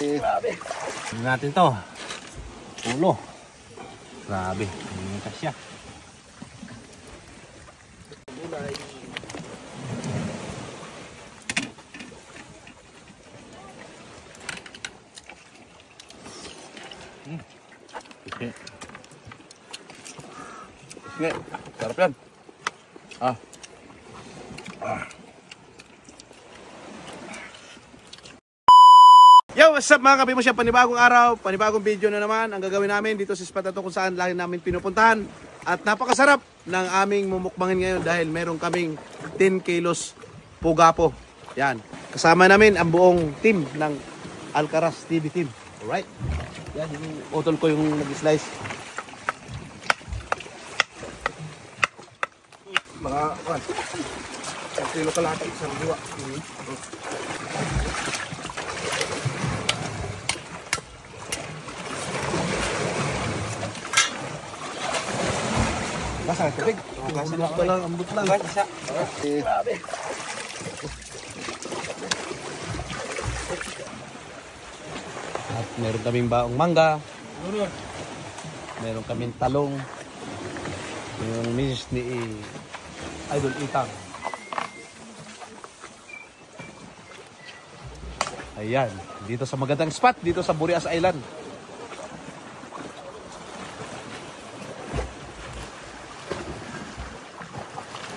Grabe. Tingnan natin to. Ulo. Grabe. Hindi kasya. Gulay. Okay. Sige, sarap yan. Yo, what's up mga kapimusya? Panibagong araw, panibagong video na naman ang gagawin namin dito sa spot na to kung saan lagi namin pinupuntahan. At napakasarap ng aming mumukbangin ngayon dahil meron kaming 10 kilos pugapo. Yan, kasama namin ang buong team ng Alcaraz TV team. Alright, yan yung utol ko yung nag-slice. Mga, kilo kalahati isang diwa. Basta ang tubig. Ambot lang. Grabe. At meron kaming baong mangga. Meron kaming talong. Yung misis ni Idol Itang. Ayan, dito sa magandang spot, dito sa Burias Island.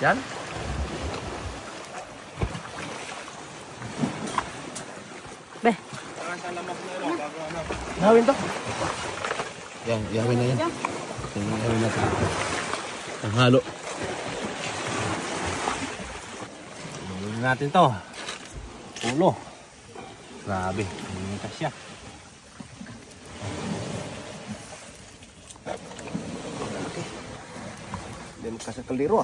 Yan. Beh. Gawin to. Yan, gawin na yan. Gawin na ito. Ang halo. Gawin natin to. Ulo. Grabe. Hindi kasya. Hindi mo kasi kaliro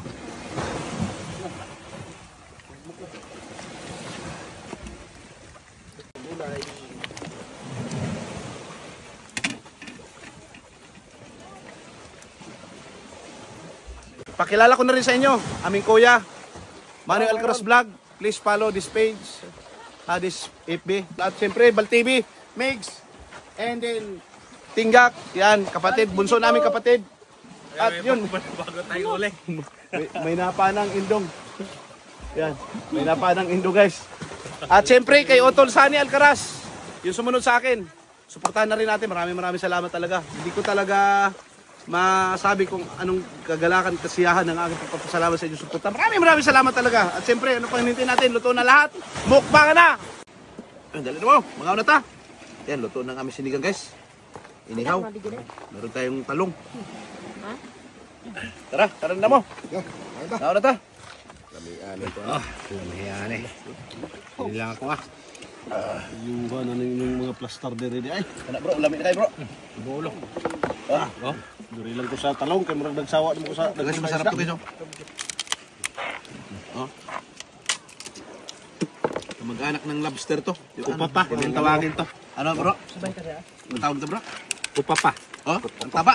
Pakilala ko na rin sa inyo, aming kuya, Manuel Alcaraz Vlog. Please follow this page, this FB. At siyempre, Bal TV, Megs, and then Tinggak. Yan, kapatid, bunso namin kapatid. At yun, Bago tayo ulit. may napa ng indong. Yan, may napa ng indong guys. At siyempre, kay Otol Sani Alcaraz, yung sumunod sa akin. Suportahan na rin natin. Maraming salamat talaga. Hindi ko talaga masabi kung anong kagalakan, kasiyahan ng aking pagpapasalamat sa inyo suporta. Maraming salamat talaga. At siyempre, ano pang hinintay natin? Luto na lahat. Mukbang na! Dali na mo, mga na ta. Yan, luto ng aming sinigang guys. Inihaw. Meron tayong talong. Tara na mo. Mga na ta. Lamian ito. Lamian eh. Hindi lang ako Yuhan na yung mga plaster din ay. Kana bro, lamig na kayo bro. Bulo. Duri lang ko sa talong kay murag nagsawa mo ko sa Kasi masarap to guys. Mag-anak ng lobster to. Upapa. Yung tawagin to. Ano bro? Sabay ka rin. Ang tawag to bro? Upapa. Oh, ang taba.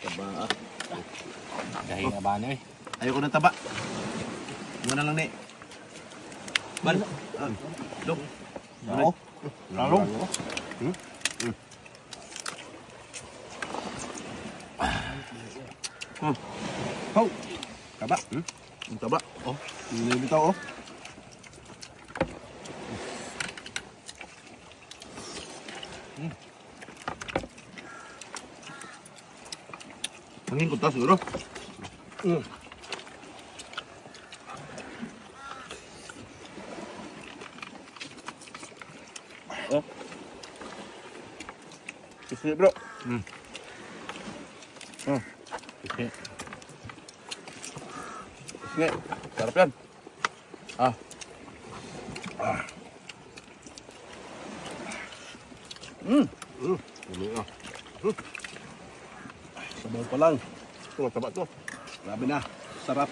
Taba. Dahil na ba eh. Ayoko ng taba. Ano na lang ni. Bal. Dok. Ano? Talong. Ho. Taba. Ang taba. Oh, hindi bitaw oh. Angin ko to siguro. Oh. Sige bro. Okay. Sige, sarap yan. Sabaw pa lang. Ito, taba to. Grabe na. Sarap.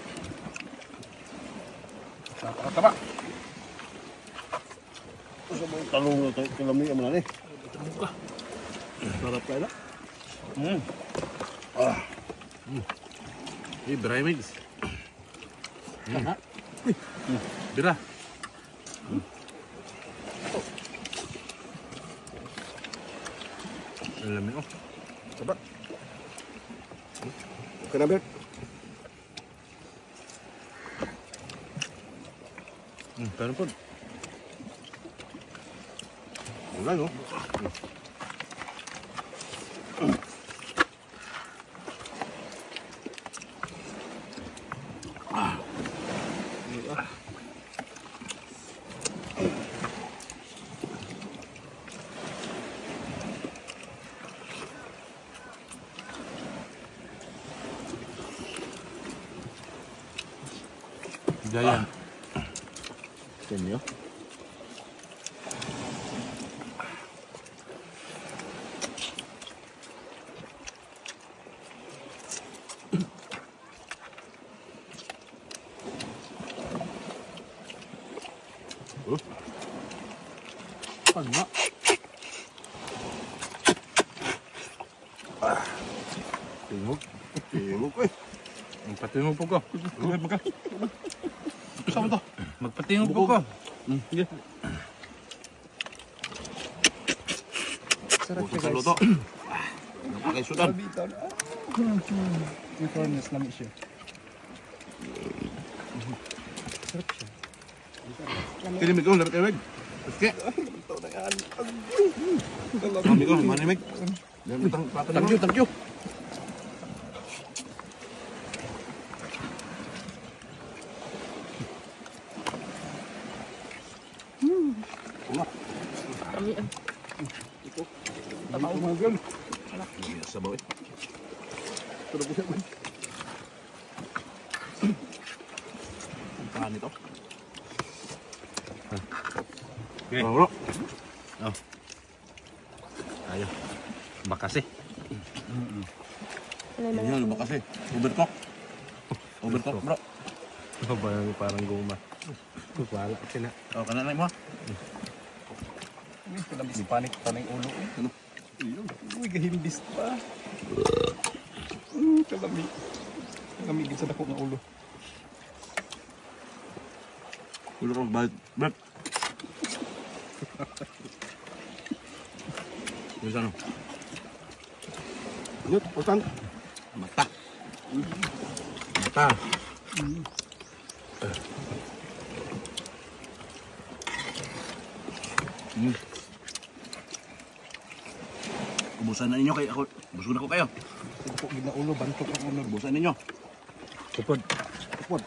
Napakataba. Sabaw talong na ito. Kalami ang mga ni. Sarap tayo na. Hey, Brimix. Bira. Alam mo. Sabat. Okay na, Bert. Pero po. Wala, no? Jayan. Inyo. Pagma. Tingog. Tingog, eh. Magpatingog po ko. Magka. Saan mo to? Magpatingog po ko. Sige. Sarap Puso siya sa guys. luto. Napakaisudan. Bitaw na. May corners namin siya. Sarap siya. Tinimig ko, lapit tinimig. Sige. Bitaw na yan. Mami ko, manimig. Thank you, thank you. Sabaw eh. Tulog ko siya man. Paano ito? Okay. Bro. Ayo. Makasih. Yan, ba kasi? Overcook. Overcook, bro. Parang guma. Wala sila. Oh, kanan mo. Kalabis panik pa ng ulo eh. Ano? Uy, gahimbis pa. Kalami. Kalamigin sa dako ng ulo. Ulo ka magbayad. Brad. Yung ano? Yun, utang. Mata. Mata. Ubusan na ninyo kayo. Busog na ko kayo. Tugpo gid na ulo, bantok ang ulo. Ubusan ninyo. Kupod. Upod.